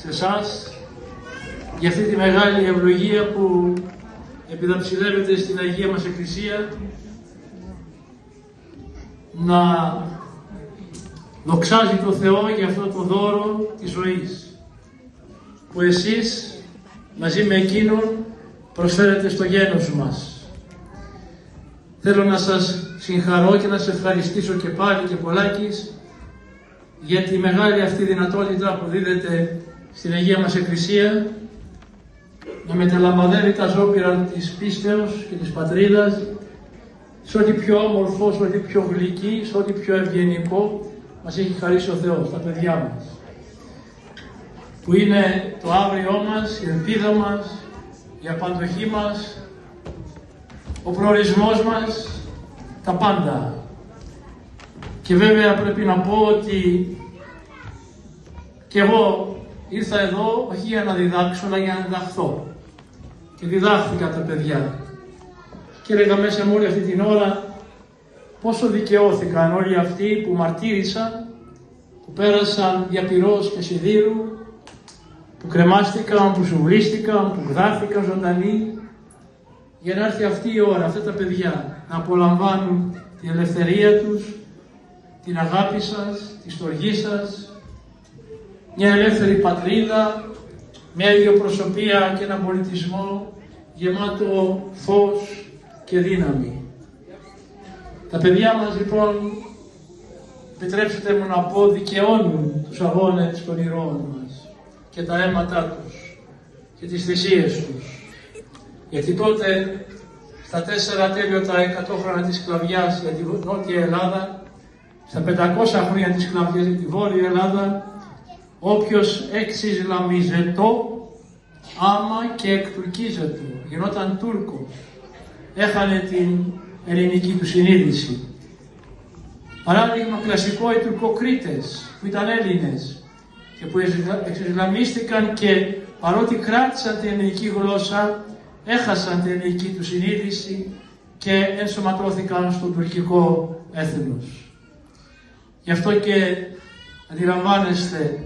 σε εσάς για αυτή τη μεγάλη ευλογία που επιδαψιλεύεται στην Αγία μας Εκκλησία, να δοξάζει το Θεό για αυτό το δώρο της ζωής που εσείς μαζί με Εκείνον προσφέρετε στο γένος μας. Θέλω να σας συγχαρώ και να σας ευχαριστήσω και πάλι και πολλάκις για τη μεγάλη αυτή δυνατότητα που δίδεται στην Αγία μας Εκκλησία να μεταλαμβαδεύει τα ζώπηρα της πίστεως και της πατρίδας σε ό,τι πιο όμορφο, σε ό,τι πιο γλυκή, σε ό,τι πιο ευγενικό μας έχει χαρίσει ο Θεός, τα παιδιά μας, που είναι το αύριό μας, η ελπίδα μας, η απαντοχή μας, ο προορισμός μας, τα πάντα. Και βέβαια πρέπει να πω ότι και εγώ ήρθα εδώ όχι για να διδάξω, αλλά για να διδαχθώ. Και διδάχθηκα τα παιδιά. Και έλεγα μέσα μου όλη αυτή την ώρα πόσο δικαιώθηκαν όλοι αυτοί που μαρτύρησαν, που πέρασαν δια πυρός και σιδήρου, που κρεμάστηκαν, που σουβλίστηκαν, που γδάθηκαν ζωντανοί, για να έρθει αυτή η ώρα, αυτά τα παιδιά να απολαμβάνουν την ελευθερία τους, την αγάπη σας, τη στοργή σας, μια ελεύθερη πατρίδα, μια ιδιοπροσωπία και ένα πολιτισμό γεμάτο φως και δύναμη. Τα παιδιά μας λοιπόν, επιτρέψτε μου να πω, δικαιώνουν τους αγώνες των ηρώων μας και τα αίματά τους και τις θυσίες τους. Γιατί τότε, στα 4 τέλειωτα 100 χρόνια της σκλαβιάς για τη Νότια Ελλάδα, στα 500 χρόνια της σκλαβιάς για τη Βόρεια Ελλάδα, όποιος εξισλαμίζετο, άμα και εκτουρκίζετο, γινόταν Τούρκος, έχανε την ελληνική του συνείδηση. Παράδειγμα κλασικό, οι Τουρκοκρίτες που ήταν Έλληνες και που εξισλαμίστηκαν και παρότι κράτησαν την ελληνική γλώσσα, έχασαν την ελληνική του συνείδηση και ενσωματώθηκαν στο τουρκικό έθνος. Γι' αυτό και αντιλαμβάνεστε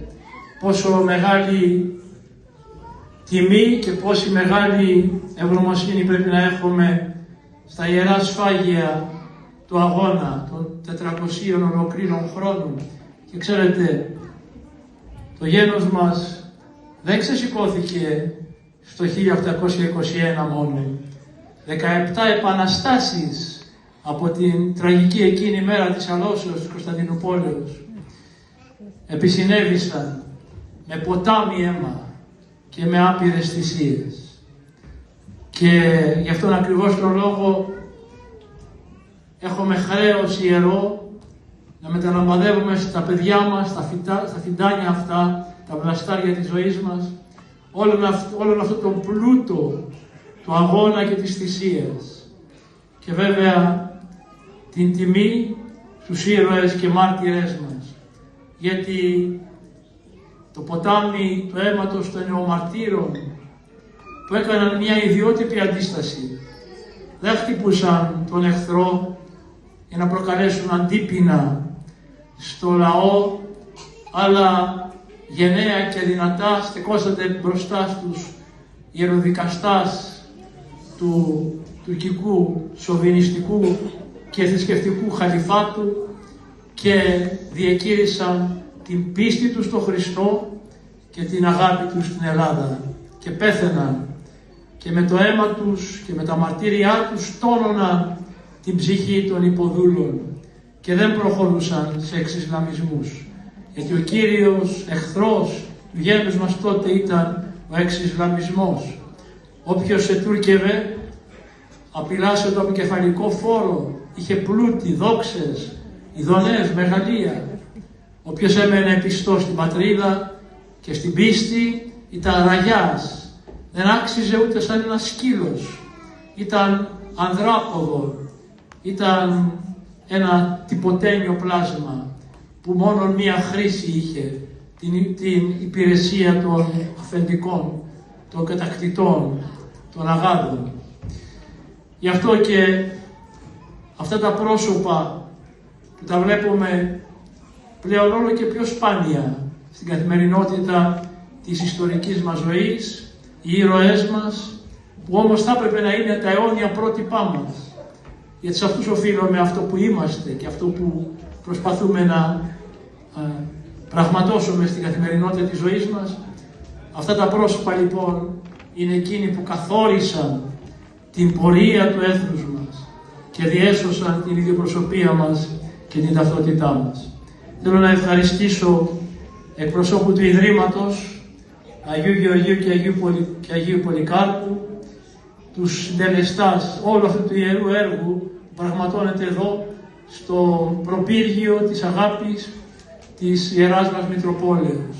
πόσο μεγάλη τιμή και πόση μεγάλη ευγνωμοσύνη πρέπει να έχουμε στα ιερά σφάγια του αγώνα των 400 ολοκλήρων χρόνων. Και ξέρετε, το γένος μας δεν ξεσηκώθηκε στο 1721 μόνο. 17 επαναστάσεις από την τραγική εκείνη μέρα της αλώσεως της Κωνσταντινουπόλεως επισυνέβησαν με ποτάμι αίμα και με άπειρες θυσίες. Και γι' αυτόν ακριβώς τον λόγο έχουμε χρέος ιερό να μεταλαμβαδεύουμε στα παιδιά μας, στα φιντάνια αυτά, τα βλαστάρια της ζωής μας, όλον αυτό το πλούτο του αγώνα και της θυσίας. Και βέβαια την τιμή στους ήρωες και μάρτυρες μας. Γιατί το ποτάμι του αίματος των νεομαρτύρων που έκαναν μια ιδιότυπη αντίσταση, δεν χτυπούσαν τον εχθρό για να προκαλέσουν αντίπεινα στο λαό, αλλά γενναία και δυνατά στεκόσατε μπροστά στους ιεροδικαστάς του τουρκικού, σοβινιστικού και θρησκευτικού χαλιφάτου και διεκήρυσαν την πίστη τους στον Χριστό και την αγάπη τους στην Ελλάδα και πέθαιναν και με το αίμα τους και με τα μαρτύριά τους τόνωναν την ψυχή των υποδούλων και δεν προχωρούσαν σε εξισλαμισμούς, γιατί ο κύριος εχθρός του γένους μας τότε ήταν ο εξισλαμισμός. Όποιος σε τούρκευε απειλάσε το αποκεφαλικό φόρο, είχε πλούτη, δόξες, ειδονές, μεγαλεία. Όποιος έμενε πιστός στην πατρίδα και στην πίστη ήταν ραγιάς, δεν άξιζε ούτε σαν ένα σκύλος, ήταν ανδράποδο, ήταν ένα τυποτένιο πλάσμα που μόνο μία χρήση είχε, την υπηρεσία των αφεντικών, των κατακτητών, των αγάδων. Γι' αυτό και αυτά τα πρόσωπα που τα βλέπουμε πλέον όλο και πιο σπάνια στην καθημερινότητα της ιστορικής μας ζωής, οι ήρωές μας, που όμως θα έπρεπε να είναι τα αιώνια πρότυπά μας. Γιατί σε αυτούς οφείλουμε αυτό που είμαστε και αυτό που προσπαθούμε να πραγματώσουμε στην καθημερινότητα της ζωής μας. Αυτά τα πρόσωπα λοιπόν είναι εκείνοι που καθόρισαν την πορεία του έθνους μας και διέσωσαν την ιδιοπροσωπία μας και την ταυτότητά μας. Θέλω να ευχαριστήσω εκπροσώπου του Ιδρύματος Αγίου Γεωργίου και Αγίου Πολυκάρπου, τους συντελεστάς όλου αυτού του ιερού έργου που πραγματώνεται εδώ στο προπύργιο της αγάπης της Ιεράς μας Μητροπόλεως,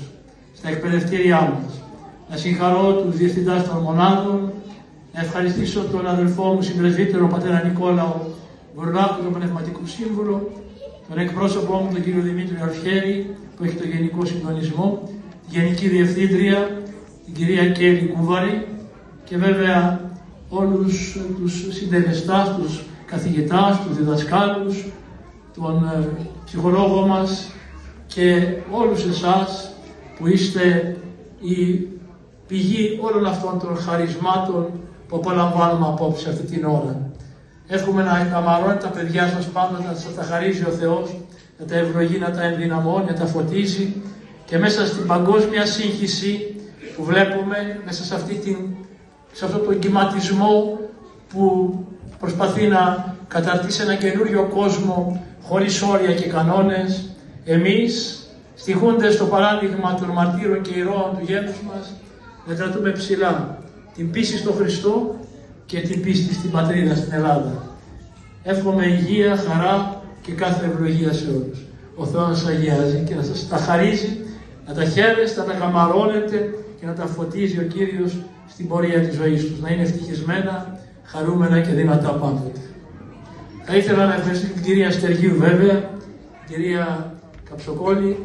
στα εκπαιδευτήριά μας. Να συγχαρώ τους διευθυντάς των μονάδων, να ευχαριστήσω τον αδελφό μου συμπρεσβύτερο πατέρα Νικόλαο Βουρλάκου, τον πνευματικό σύμβουλο, τον εκπρόσωπό μου τον κύριο Δημήτρη Αρχέρη που έχει το γενικό συντονισμό, τη Γενική Διευθύντρια, την κυρία Κέλλη Κούβαρη και βέβαια όλους τους συντελεστάς, τους καθηγητάς, τους διδασκάλους, τον ψυχολόγο μας και όλους εσάς που είστε η πηγή όλων αυτών των χαρισμάτων που απολαμβάνουμε απόψε αυτή την ώρα. Εύχομαι να εκαμαρώνει τα παιδιά σας πάντα, να σας τα χαρίζει ο Θεός, να τα ευλογεί, να τα ενδυναμώνει, να τα φωτίζει και μέσα στην παγκόσμια σύγχυση που βλέπουμε, μέσα σε αυτόν τον κυματισμό που προσπαθεί να καταρτήσει ένα καινούριο κόσμο χωρίς όρια και κανόνες, εμείς, στοιχούντες το παράδειγμα των μαρτύρων και ηρώων του γένους μας, να κρατούμε ψηλά την πίστη στο Χριστό και την πίστη στην πατρίδα, στην Ελλάδα. Εύχομαι υγεία, χαρά και κάθε ευλογία σε όλους. Ο Θεός να σας αγιάζει και να σας τα χαρίζει, να τα χαίρεστε, να τα καμαρώνετε και να τα φωτίζει ο Κύριος στην πορεία της ζωής τους. Να είναι ευτυχισμένα, χαρούμενα και δυνατά πάντοτε. Θα ήθελα να ευχαριστήσω την κυρία Στεργίου βέβαια, την κυρία Καψοκόλη,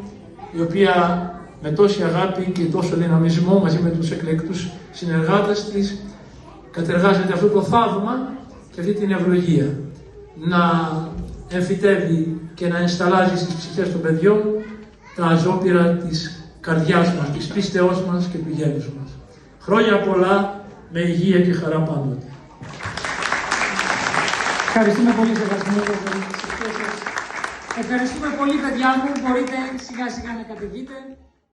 η οποία με τόση αγάπη και τόσο δυναμισμό μαζί με τους εκλεκτούς συνεργάτες της κατεργάζεται αυτό το θαύμα και αυτή την ευλογία. Να εμφυτεύει και να ενσταλάζει στις ψυχές των παιδιών τα ζώπηρα της καρδιάς μας, της πίστεώς μας και του γένους μας. Χρόνια πολλά με υγεία και χαρά πάντοτε. Ευχαριστούμε πολύ, Σεβασμιό. Ευχαριστούμε πολύ, παιδιά μου. Μπορείτε σιγά σιγά να κατεβείτε.